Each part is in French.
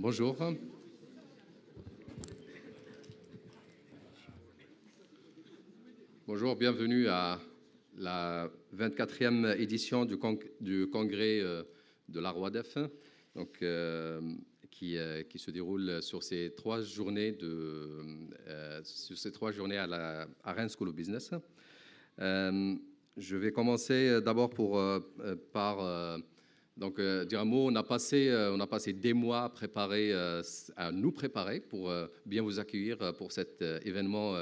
Bonjour. Bonjour, bienvenue à la 24e édition du congrès de la ROADEF, donc, qui se déroule sur ces 3 journées, à Rennes School of Business. Je vais commencer d'abord par dire un mot. On a passé des mois à nous préparer pour bien vous accueillir pour cet événement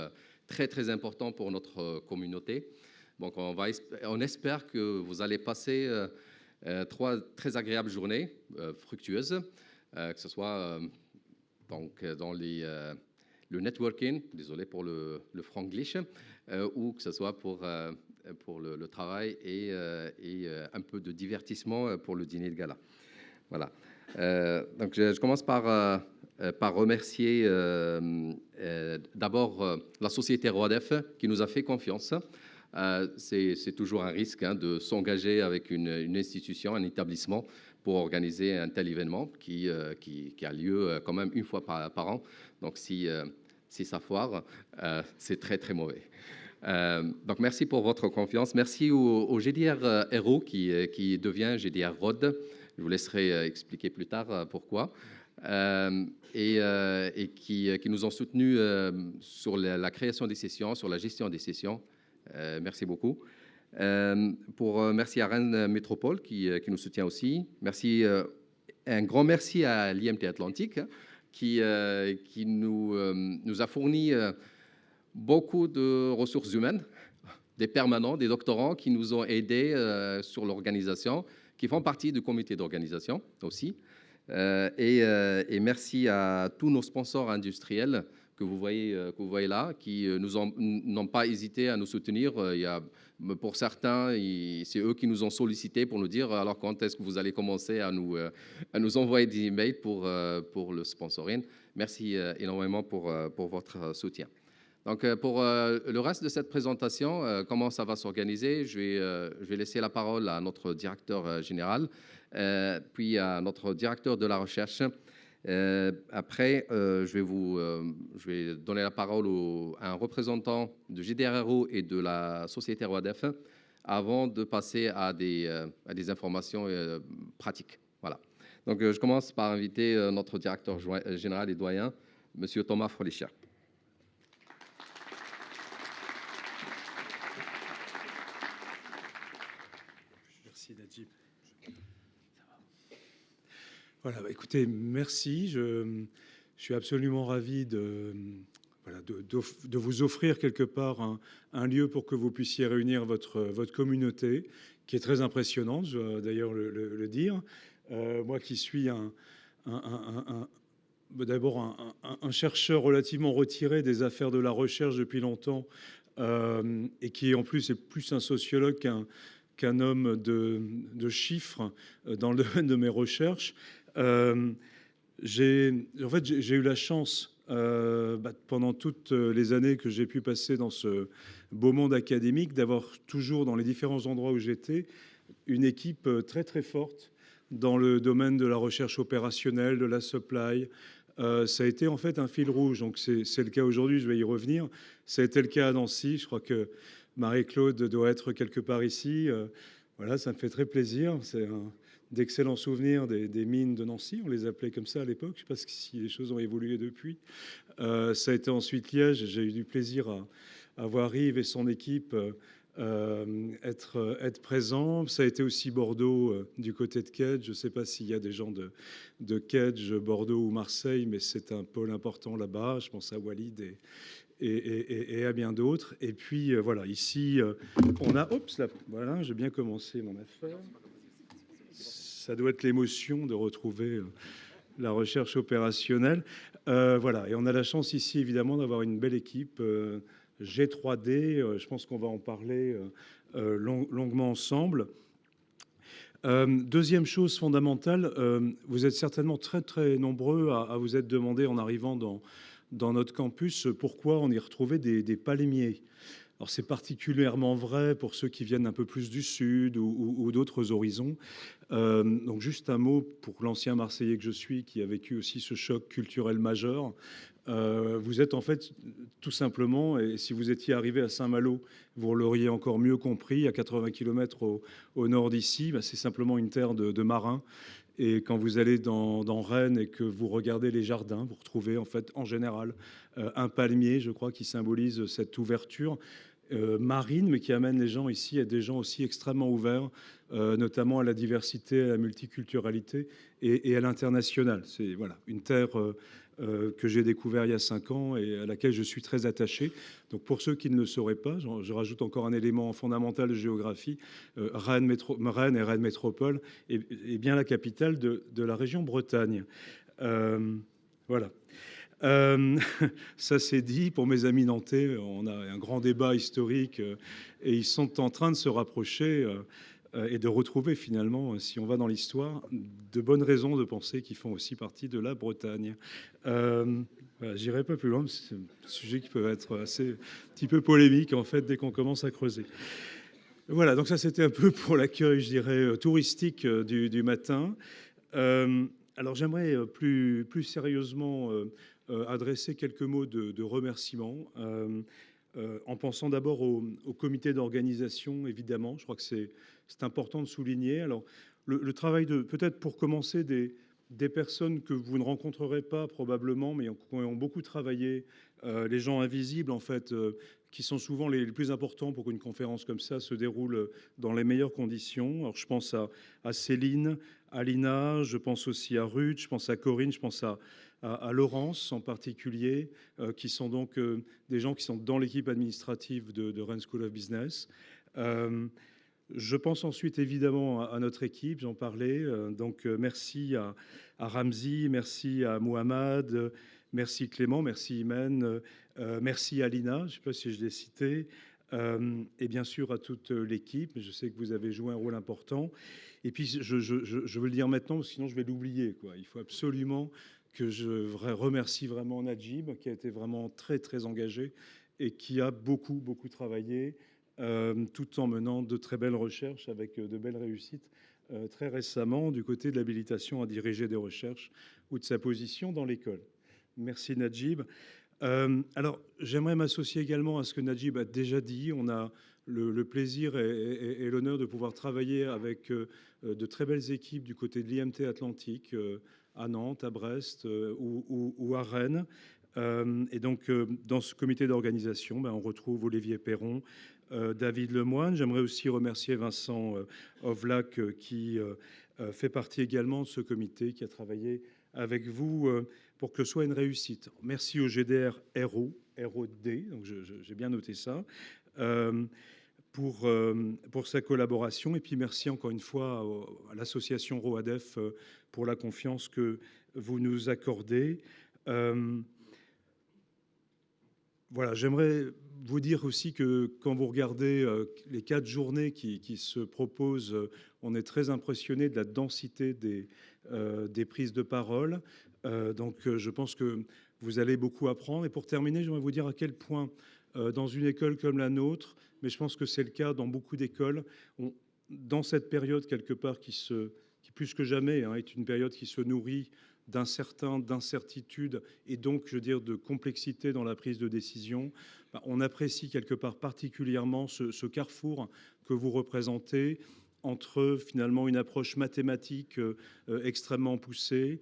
très très important pour notre communauté. Donc on espère que vous allez passer 3 très agréables journées fructueuses, que ce soit dans le networking, désolé pour le franglish, ou que ce soit pour le travail et un peu de divertissement pour le dîner de gala. Voilà. Donc je commence par remercier d'abord la société ROADEF qui nous a fait confiance. C'est toujours un risque de s'engager avec une institution, un établissement pour organiser un tel événement qui a lieu quand même une fois par an. Donc si ça foire, c'est très très mauvais. Donc merci pour votre confiance. Merci au GDR Hero qui devient GDR ROD. Je vous laisserai expliquer plus tard pourquoi. Et qui nous ont soutenus sur la création des sessions, sur la gestion des sessions. Merci beaucoup. Merci à Rennes Métropole qui nous soutient aussi. Un grand merci à l'IMT Atlantique qui nous a fourni beaucoup de ressources humaines, des permanents, des doctorants qui nous ont aidés sur l'organisation, qui font partie du comité d'organisation aussi. Et merci à tous nos sponsors industriels que vous voyez là, qui n'ont pas hésité à nous soutenir. Pour certains, c'est eux qui nous ont sollicités pour nous dire alors quand est-ce que vous allez commencer à nous envoyer des emails pour le sponsoring. Merci énormément pour votre soutien. Donc, pour le reste de cette présentation, comment ça va s'organiser, je vais laisser la parole à notre directeur général, puis à notre directeur de la recherche. Après, je vais donner la parole à un représentant de GDRRO et de la société ROADEF avant de passer à des informations pratiques. Voilà. Donc, je commence par inviter notre directeur général et doyen, Monsieur Thomas Fröhlicher. Merci Najib. Voilà, écoutez, merci. Je suis absolument ravi de vous offrir quelque part un lieu pour que vous puissiez réunir votre communauté, qui est très impressionnante, je dois d'ailleurs le dire. Moi qui suis d'abord un chercheur relativement retiré des affaires de la recherche depuis longtemps, et qui en plus est plus un sociologue qu'un homme de chiffres dans le domaine de mes recherches. J'ai eu la chance, pendant toutes les années que j'ai pu passer dans ce beau monde académique, d'avoir toujours, dans les différents endroits où j'étais, une équipe très très forte dans le domaine de la recherche opérationnelle, de la supply. Ça a été en fait un fil rouge, donc c'est le cas aujourd'hui, je vais y revenir. Ça a été le cas à Nancy, je crois que Marie-Claude doit être quelque part ici. Voilà, ça me fait très plaisir. C'est d'excellents souvenirs des mines de Nancy, on les appelait comme ça à l'époque. Je ne sais pas si les choses ont évolué depuis. Ça a été ensuite Liège. J'ai eu du plaisir à voir Yves et son équipe être présents. Ça a été aussi Bordeaux du côté de Kedge. Je ne sais pas s'il y a des gens de Kedge, Bordeaux ou Marseille, mais c'est un pôle important là-bas. Je pense à Walid et à bien d'autres. Et puis voilà, ici on a, voilà, j'ai bien commencé mon affaire. Ça doit être l'émotion de retrouver la recherche opérationnelle. Voilà, et on a la chance ici évidemment d'avoir une belle équipe G3D. Je pense qu'on va en parler longuement ensemble. Deuxième chose fondamentale, vous êtes certainement très très nombreux à vous être demandé en arrivant dans notre campus pourquoi on y retrouvait des palmiers. Alors c'est particulièrement vrai pour ceux qui viennent un peu plus du sud ou d'autres horizons. Donc juste un mot pour l'ancien Marseillais que je suis, qui a vécu aussi ce choc culturel majeur. Vous êtes en fait tout simplement, et si vous étiez arrivé à Saint-Malo, vous l'auriez encore mieux compris, à 80 km au nord d'ici, bah, c'est simplement une terre de marins. Et quand vous allez dans Rennes et que vous regardez les jardins, vous retrouvez en fait en général un palmier, je crois, qui symbolise cette ouverture marine, mais qui amène les gens ici à des gens aussi extrêmement ouverts, notamment à la diversité, à la multiculturalité et à l'international. C'est voilà, une terre que j'ai découvert il y a 5 ans et à laquelle je suis très attaché. Donc pour ceux qui ne le sauraient pas, je rajoute encore un élément fondamental de géographie. Rennes et Rennes Métropole est bien la capitale de la région Bretagne. Voilà. Euh, Ça c'est dit. Pour mes amis nantais, on a un grand débat historique et ils sont en train de se rapprocher et de retrouver finalement, si on va dans l'histoire, de bonnes raisons de penser qu'ils font aussi partie de la Bretagne. Voilà, j'irai pas plus loin, c'est un sujet qui peut être assez un petit peu polémique en fait dès qu'on commence à creuser. Voilà, donc ça c'était un peu pour l'accueil, je dirais, touristique du matin. Euh, alors j'aimerais plus sérieusement adresser quelques mots de remerciement en pensant d'abord au comité d'organisation, évidemment. Je crois que c'est important de souligner. Alors le travail de, peut-être pour commencer, des personnes que vous ne rencontrerez pas probablement, mais qui ont beaucoup travaillé, les gens invisibles en fait, qui sont souvent les plus importants pour qu'une conférence comme ça se déroule dans les meilleures conditions. Alors je pense à Céline, à Lina, je pense aussi à Ruth, je pense à Corinne, je pense à Laurence en particulier, qui sont donc des gens qui sont dans l'équipe administrative de Rennes School of Business. Je pense ensuite évidemment à notre équipe, j'en parlais. Donc merci à Ramzi, merci à Mohamed, merci Clément, merci Imen, merci à Lina, je ne sais pas si je l'ai cité, et bien sûr à toute l'équipe. Je sais que vous avez joué un rôle important. Et puis je veux le dire maintenant, sinon je vais l'oublier, quoi. Il faut absolument que je remercie vraiment Najib, qui a été vraiment très très engagé et qui a beaucoup travaillé tout en menant de très belles recherches avec de belles réussites très récemment du côté de l'habilitation à diriger des recherches ou de sa position dans l'école. Merci Najib. Alors j'aimerais m'associer également à ce que Najib a déjà dit. On a le plaisir et l'honneur de pouvoir travailler avec de très belles équipes du côté de l'IMT Atlantique, à Nantes, à Brest ou à Rennes. Et donc, dans ce comité d'organisation, on retrouve Olivier Perron, David Lemoine. J'aimerais aussi remercier Vincent Ovlac, qui fait partie également de ce comité, qui a travaillé avec vous pour que ce soit une réussite. Merci au GDR ROD, donc j'ai bien noté ça, pour sa collaboration. Et puis merci encore une fois à l'association ROADEF pour la confiance que vous nous accordez. Voilà, j'aimerais vous dire aussi que quand vous regardez les 4 journées qui se proposent, on est très impressionné de la densité des prises de parole. Donc je pense que vous allez beaucoup apprendre. Et pour terminer, j'aimerais vous dire à quel point dans une école comme la nôtre, mais je pense que c'est le cas dans beaucoup d'écoles, dans cette période quelque part qui plus que jamais est une période qui se nourrit d'incertitude et donc, je veux dire, de complexité dans la prise de décision, on apprécie quelque part particulièrement ce carrefour que vous représentez entre finalement une approche mathématique extrêmement poussée,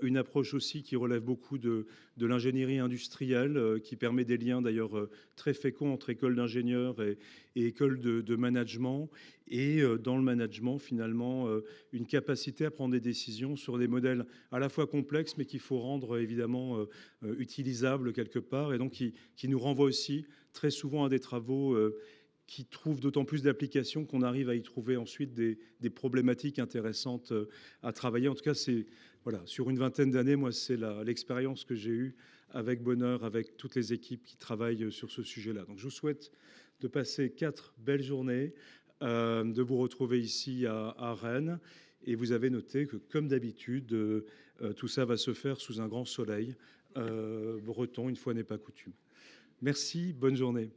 une approche aussi qui relève beaucoup de l'ingénierie industrielle, qui permet des liens d'ailleurs très féconds entre écoles d'ingénieurs et écoles de management, et dans le management finalement une capacité à prendre des décisions sur des modèles à la fois complexes mais qu'il faut rendre évidemment utilisables quelque part, et donc qui nous renvoie aussi très souvent à des travaux qui trouvent d'autant plus d'applications qu'on arrive à y trouver ensuite des problématiques intéressantes à travailler. En tout cas, c'est voilà, sur une vingtaine d'années, moi, c'est l'expérience que j'ai eue avec bonheur, avec toutes les équipes qui travaillent sur ce sujet-là. Donc, je vous souhaite de passer 4 belles journées, de vous retrouver ici à Rennes. Et vous avez noté que, comme d'habitude, tout ça va se faire sous un grand soleil breton, une fois n'est pas coutume. Merci, bonne journée.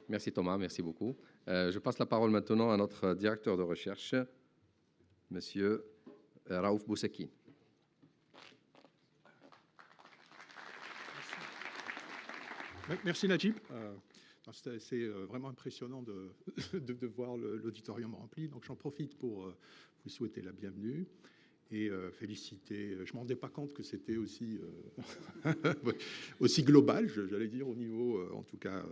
Merci Thomas, merci beaucoup. Je passe la parole maintenant à notre directeur de recherche, Monsieur Raouf Boussaki. Merci Najib. C'est vraiment impressionnant de voir l'auditorium rempli. Donc j'en profite pour vous souhaiter la bienvenue et féliciter. Je ne m'en rendais pas compte que c'était aussi, aussi global, j'allais dire, au niveau, en tout cas,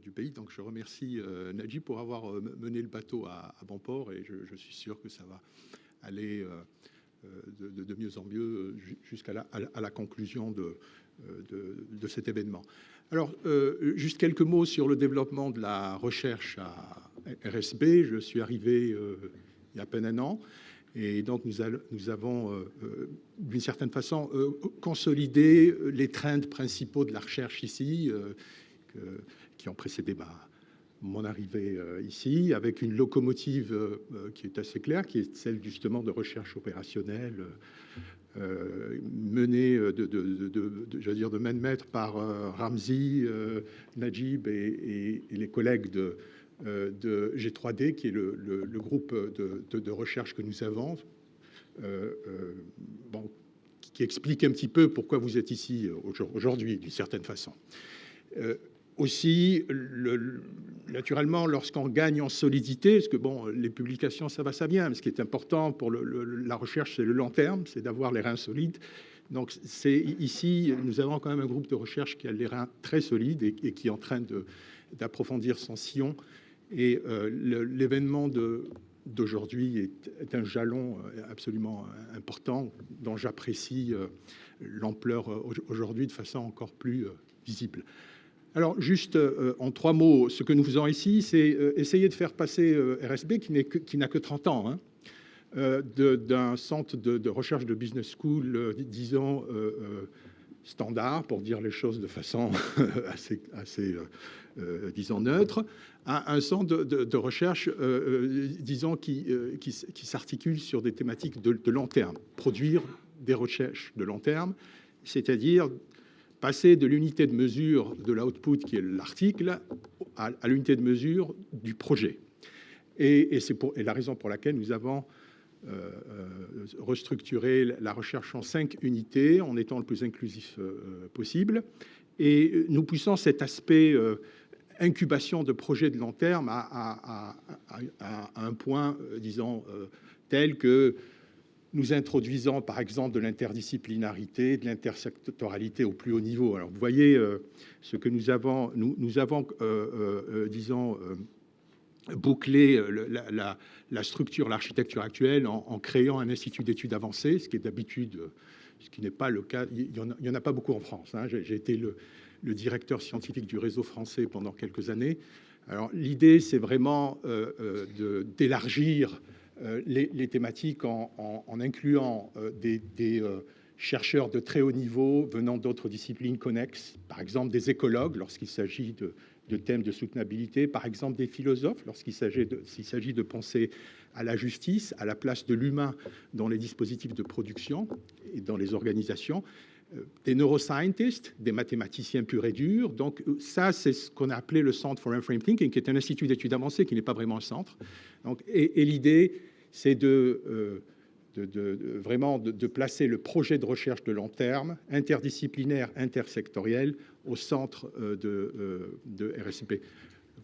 du pays. Donc je remercie Najib pour avoir mené le bateau à bon port et je suis sûr que ça va aller de mieux en mieux jusqu'à la conclusion de cet événement. Alors, juste quelques mots sur le développement de la recherche à RSB. Je suis arrivé il y a à peine un an et donc nous avons d'une certaine façon consolidé les trends principaux de la recherche ici qui ont précédé mon arrivée ici, avec une locomotive qui est assez claire, qui est celle justement de recherche opérationnelle menée j'allais dire de main de maître par Ramzi, Najib et les collègues de G3D, qui est le groupe de recherche que nous avons, bon, qui explique un petit peu pourquoi vous êtes ici aujourd'hui, d'une certaine façon. Aussi, naturellement, lorsqu'on gagne en solidité, parce que bon, les publications, ça va, ça vient, mais ce qui est important pour la recherche, c'est le long terme, c'est d'avoir les reins solides. Donc, c'est ici, nous avons quand même un groupe de recherche qui a les reins très solides et qui est en train d'approfondir son sillon. Et l'événement d'aujourd'hui est un jalon absolument important dont j'apprécie l'ampleur aujourd'hui de façon encore plus visible. Alors, juste en 3 mots, ce que nous faisons ici, c'est essayer de faire passer RSB, qui n'a que 30 ans, hein, d'un centre de recherche de business school, disons, standard, pour dire les choses de façon assez disons, neutre, à un centre de recherche, disons, qui s'articule sur des thématiques de long terme, produire des recherches de long terme, c'est-à-dire passer de l'unité de mesure de l'output, qui est l'article, à l'unité de mesure du projet. Et c'est la raison pour laquelle nous avons restructuré la recherche en 5 unités, en étant le plus inclusif possible. Et nous poussons cet aspect incubation de projets de long terme à un point, disons, tel que nous introduisons par exemple de l'interdisciplinarité, de l'intersectoralité au plus haut niveau. Alors vous voyez ce que nous avons, disons, bouclé la structure, l'architecture actuelle en créant un institut d'études avancées, ce qui est d'habitude, ce qui n'est pas le cas, il y en a pas beaucoup en France, hein. J'ai été le directeur scientifique du réseau français pendant quelques années. Alors l'idée, c'est vraiment d'élargir les thématiques en incluant des chercheurs de très haut niveau venant d'autres disciplines connexes, par exemple des écologues lorsqu'il s'agit de thèmes de soutenabilité, par exemple des philosophes lorsqu'il s'agit de penser à la justice, à la place de l'humain dans les dispositifs de production et dans les organisations, des neuroscientists, des mathématiciens purs et durs. Donc ça, c'est ce qu'on a appelé le Centre for Frame Thinking, qui est un institut d'études avancées, qui n'est pas vraiment un centre. Donc, et l'idée, c'est vraiment de placer le projet de recherche de long terme, interdisciplinaire, intersectoriel, au centre de RSB.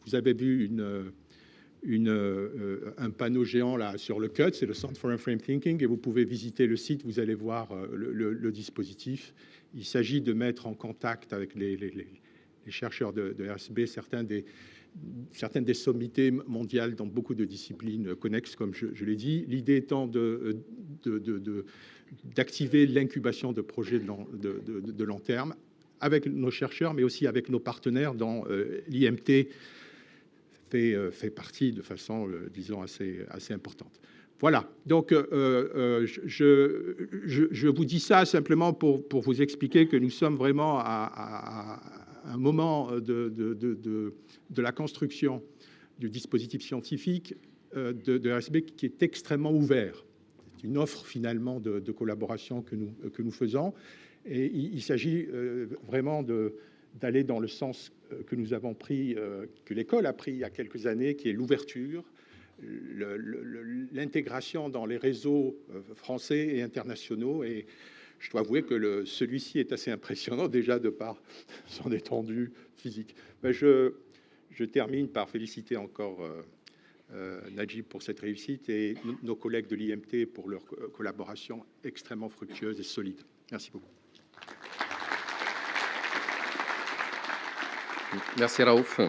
Vous avez vu un panneau géant là sur le CUT, c'est le Centre for Frame Thinking, et vous pouvez visiter le site, vous allez voir le dispositif. Il s'agit de mettre en contact avec les chercheurs de RSB certaines des sommités mondiales dans beaucoup de disciplines connexes, comme je l'ai dit. L'idée étant d'activer l'incubation de projets de long terme avec nos chercheurs, mais aussi avec nos partenaires dont l'IMT fait partie de façon, disons, assez importante. Voilà, donc je vous dis ça simplement pour vous expliquer que nous sommes vraiment à un moment de la construction du dispositif scientifique de RSB qui est extrêmement ouvert. C'est une offre finalement de collaboration que nous faisons, et il s'agit vraiment d'aller dans le sens que nous avons pris, que l'école a pris il y a quelques années, qui est l'ouverture, l'intégration dans les réseaux français et internationaux. Et je dois avouer que celui-ci est assez impressionnant déjà de par son étendue physique. Mais je termine par féliciter encore Najib pour cette réussite et nos collègues de l'IMT pour leur collaboration extrêmement fructueuse et solide. Merci beaucoup. Merci Raouf.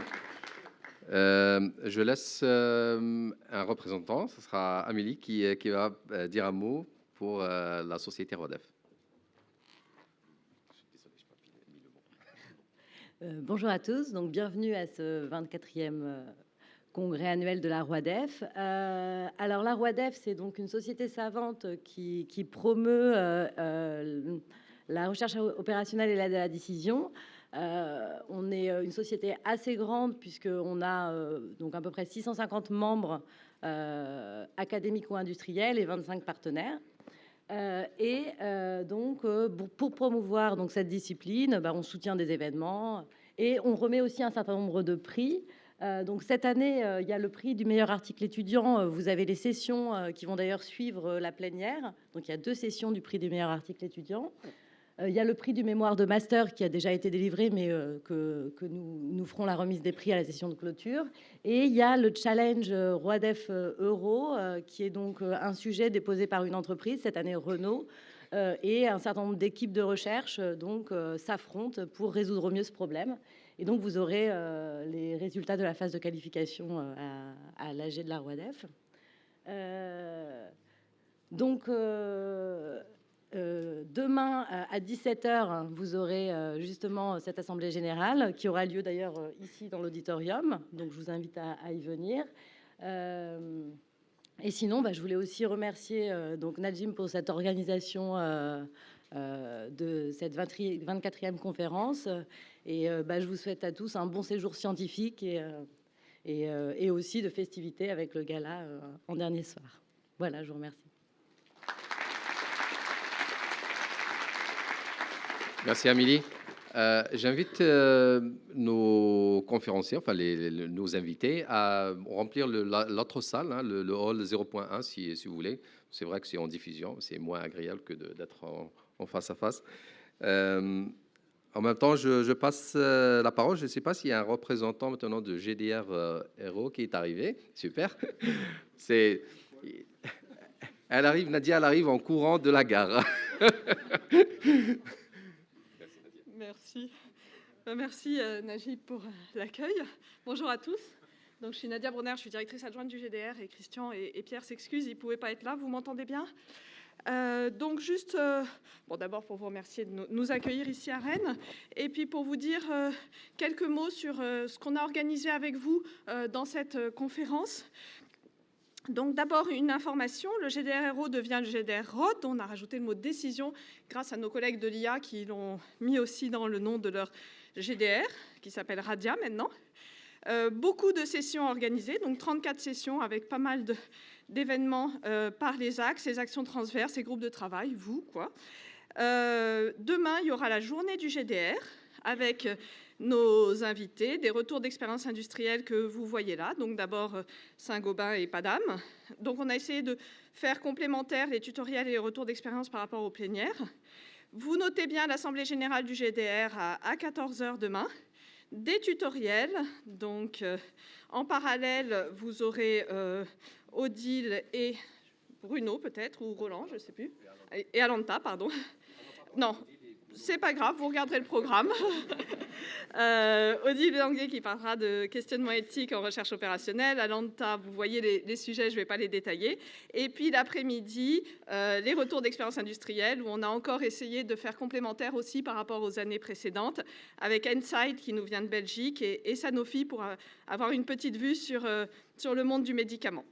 Je laisse un représentant, ce sera Amélie, qui va dire un mot pour la société RODEF. Bonjour à tous, donc bienvenue à ce 24e congrès annuel de la RODEF. Alors la RODEF, c'est donc une société savante qui promeut la recherche opérationnelle et l'aide à la décision. On est une société assez grande puisqu'on a donc à peu près 650 membres académiques ou industriels et 25 partenaires. Donc pour promouvoir donc cette discipline, on soutient des événements et on remet aussi un certain nombre de prix. Donc cette année, il y a le prix du meilleur article étudiant. Vous avez les sessions qui vont d'ailleurs suivre la plénière. Donc il y a 2 sessions du prix du meilleur article étudiant. Il y a le prix du mémoire de master qui a déjà été délivré, mais que nous ferons la remise des prix à la session de clôture. Et il y a le challenge RODEF Euro, qui est donc un sujet déposé par une entreprise, cette année Renault, et un certain nombre d'équipes de recherche s'affrontent pour résoudre au mieux ce problème. Et donc vous aurez les résultats de la phase de qualification à l'AG de la RODEF. Demain à 17h, vous aurez justement cette assemblée générale qui aura lieu d'ailleurs ici dans l'auditorium. Donc je vous invite à y venir. Et sinon, je voulais aussi remercier donc Najim pour cette organisation de cette 24e conférence. Et je vous souhaite à tous un bon séjour scientifique et aussi de festivités avec le gala en dernier soir. Voilà, je vous remercie. Merci Amélie. J'invite nos conférenciers, enfin nos invités, à remplir l'autre salle, hein, le hall 0.1 si vous voulez. C'est vrai que c'est en diffusion, c'est moins agréable que d'être en face à face. En même temps, je passe la parole. Je ne sais pas s'il y a un représentant maintenant de GDR Aero qui est arrivé. Super. Nadia, elle arrive en courant de la gare. Merci Najib pour l'accueil. Bonjour à tous. Donc, je suis Nadia Brunner, je suis directrice adjointe du GDR et Christian et Pierre s'excusent, ils ne pouvaient pas être là. Vous m'entendez bien ? Donc juste, d'abord pour vous remercier de nous accueillir ici à Rennes et puis pour vous dire quelques mots sur ce qu'on a organisé avec vous dans cette conférence. Donc d'abord une information, le GDR Aero devient le GDR ROD, on a rajouté le mot décision grâce à nos collègues de l'IA qui l'ont mis aussi dans le nom de leur GDR, qui s'appelle Radia maintenant. Beaucoup de sessions organisées, donc 34 sessions avec pas mal d'événements par les axes, les actions transverses, les groupes de travail, vous quoi. Demain, il y aura la journée du GDR avec nos invités, des retours d'expérience industrielle que vous voyez là. Donc d'abord Saint-Gobain et Padam. Donc on a essayé de faire complémentaires les tutoriels et les retours d'expérience par rapport aux plénières. Vous notez bien l'Assemblée générale du GDR à 14h demain. Des tutoriels. Donc en parallèle, vous aurez Odile et Bruno peut-être, ou Roland, je ne sais plus. Et Alanta, pardon. Non. C'est pas grave, vous regarderez le programme. Odile Languet qui parlera de questionnement éthique en recherche opérationnelle. Alanta, vous voyez les sujets, je ne vais pas les détailler. Et puis l'après-midi, les retours d'expérience industrielle où on a encore essayé de faire complémentaire aussi par rapport aux années précédentes avec Insight qui nous vient de Belgique et Sanofi pour avoir une petite vue sur le monde du médicament.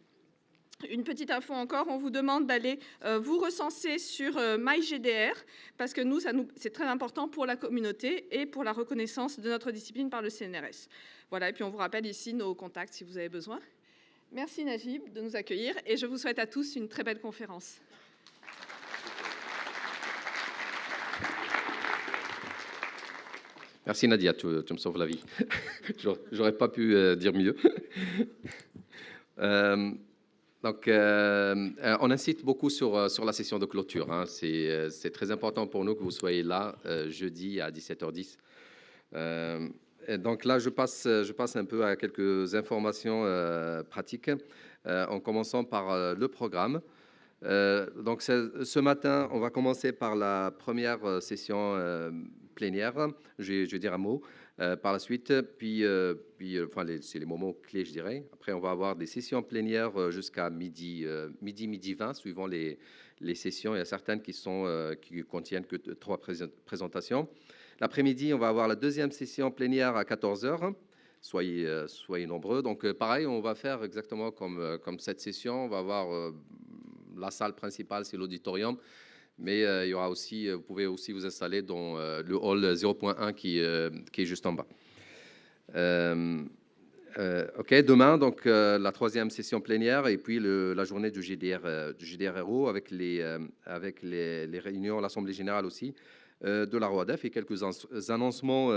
Une petite info encore, on vous demande d'aller vous recenser sur MyGDR parce que c'est très important pour la communauté et pour la reconnaissance de notre discipline par le CNRS. Voilà, et puis on vous rappelle ici nos contacts si vous avez besoin. Merci Najib de nous accueillir et je vous souhaite à tous une très belle conférence. Merci Nadia, tu me sauves la vie. J'aurais pas pu dire mieux. Donc, on insiste beaucoup sur la session de clôture. Hein. C'est très important pour nous que vous soyez là jeudi à 17h10. Donc là, je passe un peu à quelques informations pratiques, en commençant par le programme. Donc, ce matin, on va commencer par la première session plénière. Je vais dire un mot. Par la suite, enfin, c'est les moments clés, je dirais. Après, on va avoir des sessions plénières jusqu'à midi 20, suivant les sessions. Il y a certaines qui contiennent que 3 présentations. L'après-midi, on va avoir la deuxième session plénière à 14h. Soyez nombreux. Donc, pareil, on va faire exactement comme cette session. On va avoir la salle principale, c'est l'auditorium. Mais il y aura aussi, vous pouvez aussi vous installer dans le hall 0.1 qui est juste en bas. OK, demain, donc la 3e session plénière et puis la journée du GDRRO avec les réunions, l'Assemblée générale aussi de la ROADEF et quelques annoncements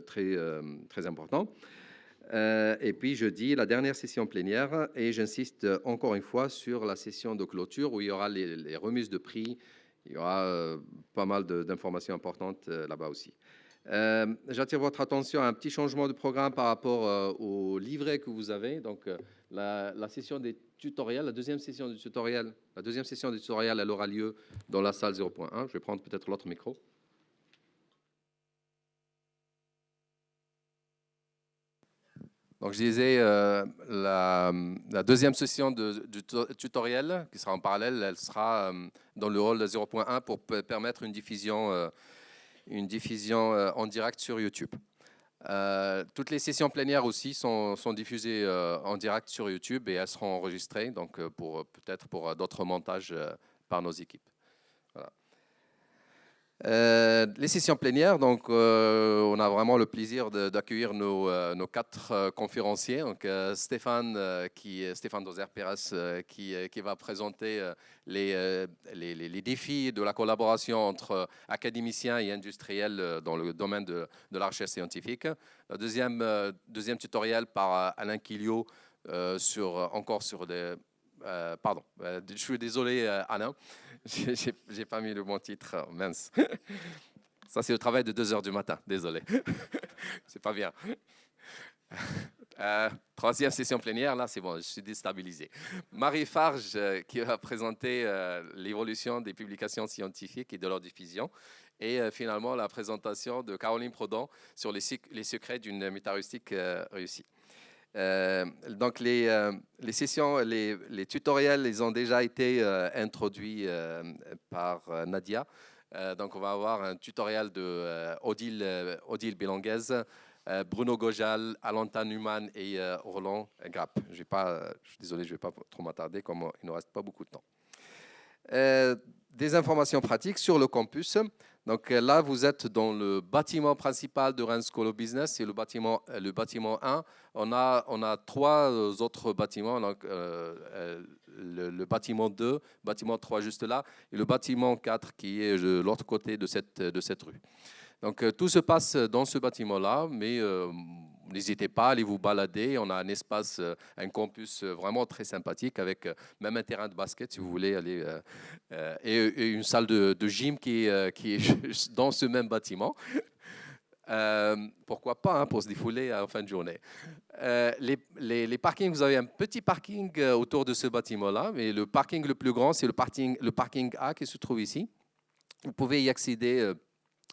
très importants. Et puis jeudi, la dernière session plénière, et j'insiste encore une fois sur la session de clôture où il y aura les remises de prix, il y aura pas mal d'informations importantes là-bas aussi. J'attire votre attention à un petit changement de programme par rapport au livret que vous avez. Donc la session des tutoriels, la deuxième session du tutoriel, elle aura lieu dans la salle 0.1. Je vais prendre peut-être l'autre micro. Donc, je disais, la deuxième session du tutoriel, qui sera en parallèle, elle sera dans le hall 0.1 pour permettre une diffusion en direct sur YouTube. Toutes les sessions plénières aussi sont diffusées en direct sur YouTube et elles seront enregistrées, donc peut-être pour d'autres montages par nos équipes. Voilà. Les sessions plénières, donc on a vraiment le plaisir d'accueillir nos 4 conférenciers. Donc Stéphane Dozer-Pérez qui va présenter les défis de la collaboration entre académiciens et industriels dans le domaine de la recherche scientifique. Le deuxième tutoriel par Alain Quilliot encore sur des... pardon, je suis désolé Alain, j'ai pas mis le bon titre, mince. Ça c'est le travail de 2 heures du matin, désolé. C'est pas bien. 3e session plénière, là c'est bon, je suis déstabilisé. Marie Farge qui va présenter l'évolution des publications scientifiques et de leur diffusion. Et finalement la présentation de Caroline Prodon sur les secrets d'une métaheuristique réussie. Donc les sessions, les tutoriels, ils ont déjà été introduits par Nadia. Donc on va avoir un tutoriel de Odile Bélanguez, Bruno Gojal, Alanta Newman et Roland Grapp. Je suis désolé, je ne vais pas trop m'attarder comme il ne reste pas beaucoup de temps. Des informations pratiques sur le campus. Donc là, vous êtes dans le bâtiment principal de Rennes School of Business, c'est le bâtiment 1. On a 3 autres bâtiments, donc, le bâtiment 2, bâtiment 3 juste là, et le bâtiment 4 qui est de l'autre côté de cette rue. Donc tout se passe dans ce bâtiment-là, mais n'hésitez pas à aller vous balader. On a un espace, un campus vraiment très sympathique avec même un terrain de basket si vous voulez aller et une salle de gym qui est dans ce même bâtiment. Pourquoi pas hein, pour se défouler en fin de journée. Les parkings, vous avez un petit parking autour de ce bâtiment-là, mais le parking le plus grand, c'est le parking A qui se trouve ici. Vous pouvez y accéder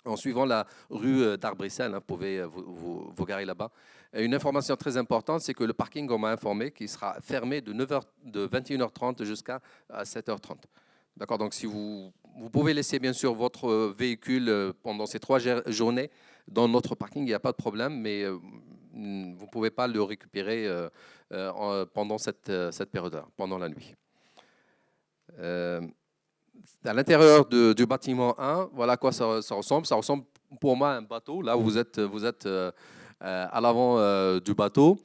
en suivant la rue d'Arbrissel, vous pouvez vous garer là-bas. Une information très importante, c'est que le parking, on m'a informé, qu'il sera fermé de 21h30 jusqu'à 7h30. D'accord, donc si vous pouvez laisser bien sûr votre véhicule pendant ces 3 journées dans notre parking, il n'y a pas de problème, mais vous ne pouvez pas le récupérer pendant cette période-là, pendant la nuit. À l'intérieur du bâtiment 1, voilà à quoi ça ressemble. Ça ressemble pour moi à un bateau. Là, vous êtes à l'avant du bateau.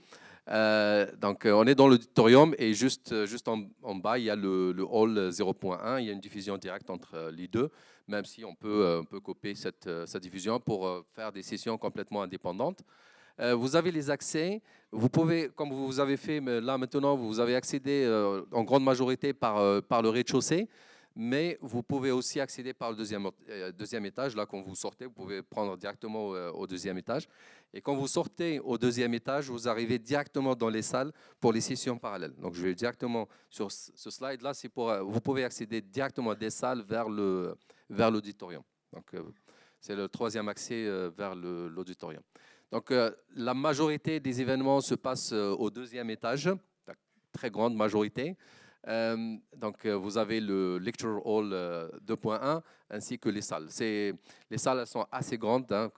Donc, on est dans l'auditorium et juste en bas, il y a le hall 0.1. Il y a une diffusion directe entre les deux, même si on peut copier cette diffusion pour faire des sessions complètement indépendantes. Vous avez les accès. Vous pouvez, comme vous avez fait là maintenant, vous avez accédé en grande majorité par le rez-de-chaussée, mais vous pouvez aussi accéder par le deuxième étage. Là, quand vous sortez, vous pouvez prendre directement au deuxième étage. Et quand vous sortez au deuxième étage, vous arrivez directement dans les salles pour les sessions parallèles. Donc, je vais directement sur ce slide-là, c'est pour vous pouvez accéder directement des salles vers l'auditorium. Donc, c'est le troisième accès vers l'auditorium. Donc, la majorité des événements se passent au deuxième étage, très grande majorité. Donc, vous avez le Lecture Hall 2.1 ainsi que les salles. Les salles elles sont assez grandes. Hein,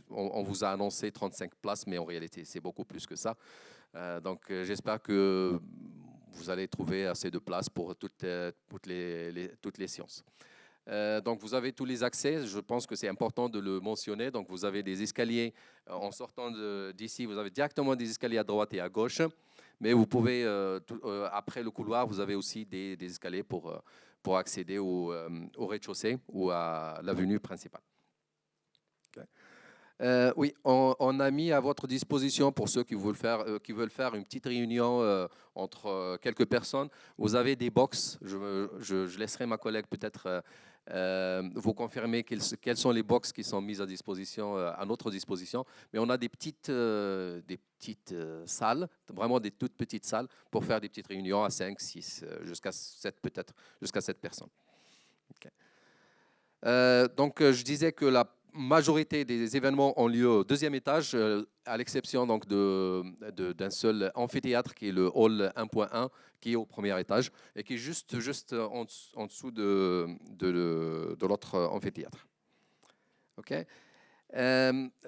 on vous a annoncé 35 places, mais en réalité, c'est beaucoup plus que ça. Donc, j'espère que vous allez trouver assez de place pour toutes les séances. Donc, vous avez tous les accès. Je pense que c'est important de le mentionner. Donc, vous avez des escaliers. En sortant d'ici, vous avez directement des escaliers à droite et à gauche. Mais vous pouvez, après le couloir, vous avez aussi des escaliers pour accéder au rez-de-chaussée ou à l'avenue principale. Okay. Oui, on a mis à votre disposition, pour ceux qui veulent faire une petite réunion entre quelques personnes, vous avez des box. Je laisserai ma collègue peut-être vous confirmer quelles sont les box qui sont mises à disposition, à notre disposition. Mais on a des petites salles, vraiment des toutes petites salles pour faire des petites réunions à 5, 6, jusqu'à 7 peut-être, jusqu'à 7 personnes. Okay. Donc, je disais que la majorité des événements ont lieu au deuxième étage, à l'exception donc d'un seul amphithéâtre qui est le hall 1.1, qui est au premier étage et qui est juste en dessous de l'autre amphithéâtre. Okay.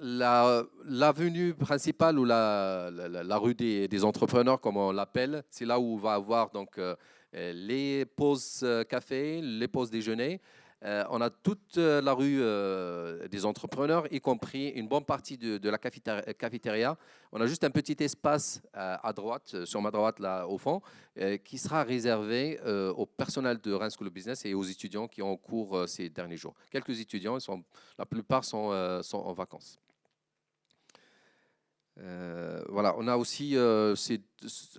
L'avenue principale ou la rue des entrepreneurs, comme on l'appelle, c'est là où on va avoir donc les pauses café, les pauses déjeuner. On a toute la rue des entrepreneurs, y compris une bonne partie de la cafétéria. On a juste un petit espace à droite, sur ma droite, là au fond, qui sera réservé au personnel de Rennes School of Business et aux étudiants qui ont en cours ces derniers jours. Quelques étudiants, la plupart sont en vacances. Voilà, on a aussi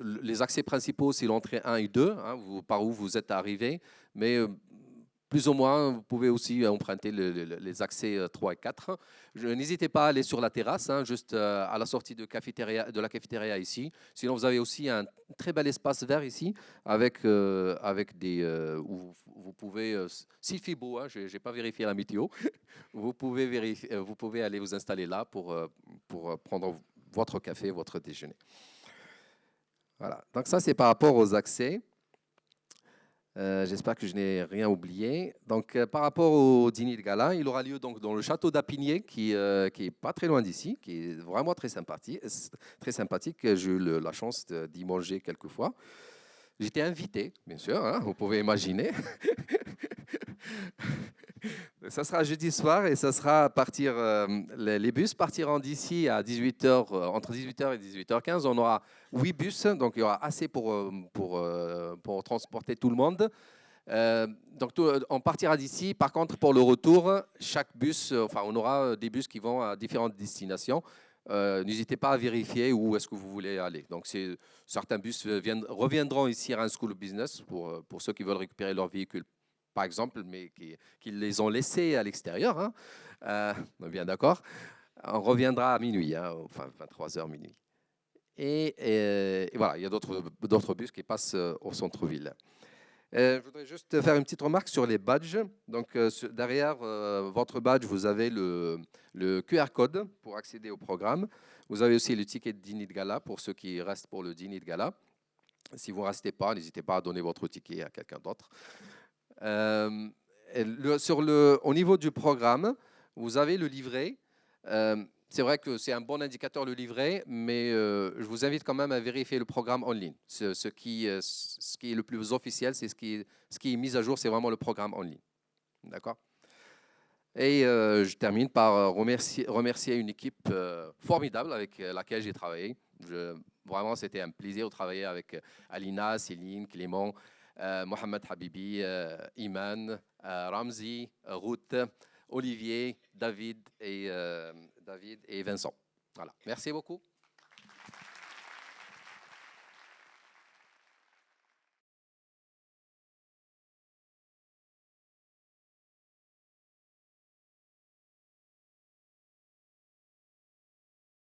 les accès principaux, c'est l'entrée 1 et 2, hein, par où vous êtes arrivés, mais plus ou moins, vous pouvez aussi emprunter les accès 3 et 4. N'hésitez pas à aller sur la terrasse, hein, juste à la sortie de la cafétéria ici. Sinon, vous avez aussi un très bel espace vert ici, avec où vous pouvez, s'il fait beau, hein, je n'ai pas vérifié la météo, vous pouvez aller vous installer là pour prendre votre café, votre déjeuner. Voilà, donc ça c'est par rapport aux accès. J'espère que je n'ai rien oublié. Donc, par rapport au dîner de gala, il aura lieu donc dans le château d'Apigné, qui est pas très loin d'ici, qui est vraiment très sympathique. J'ai eu la chance d'y manger quelques fois. J'étais invité, bien sûr, hein, vous pouvez imaginer. Ça sera jeudi soir et ça sera à partir. Les bus partiront d'ici à 18h, entre 18h et 18h15. On aura 8 bus, donc il y aura assez pour transporter tout le monde. Donc on partira d'ici. Par contre, pour le retour, chaque bus, on aura des bus qui vont à différentes destinations. N'hésitez pas à vérifier où est-ce que vous voulez aller. Donc, certains bus reviendront ici à Rennes School of Business pour ceux qui veulent récupérer leur véhicule, par exemple, mais qui les ont laissés à l'extérieur. Hein. On est bien d'accord. On reviendra à minuit, hein, enfin 23h minuit. Et voilà, il y a d'autres bus qui passent au centre-ville. Je voudrais juste faire une petite remarque sur les badges. Donc, derrière votre badge, vous avez le QR code pour accéder au programme. Vous avez aussi le ticket de dîner de gala pour ceux qui restent pour le dîner de gala. Si vous ne restez pas, n'hésitez pas à donner votre ticket à quelqu'un d'autre. Au niveau du programme, vous avez le livret. C'est vrai que c'est un bon indicateur le livret, mais je vous invite quand même à vérifier le programme en ligne. Ce qui est le plus officiel, c'est ce qui est mis à jour, c'est vraiment le programme en ligne. D'accord ? Et je termine par remercier une équipe formidable avec laquelle j'ai travaillé. Vraiment, c'était un plaisir de travailler avec Alina, Céline, Clément, Mohamed Habibi, Iman, Ramzi, Ruth, Olivier, David et Vincent. Voilà. Merci beaucoup.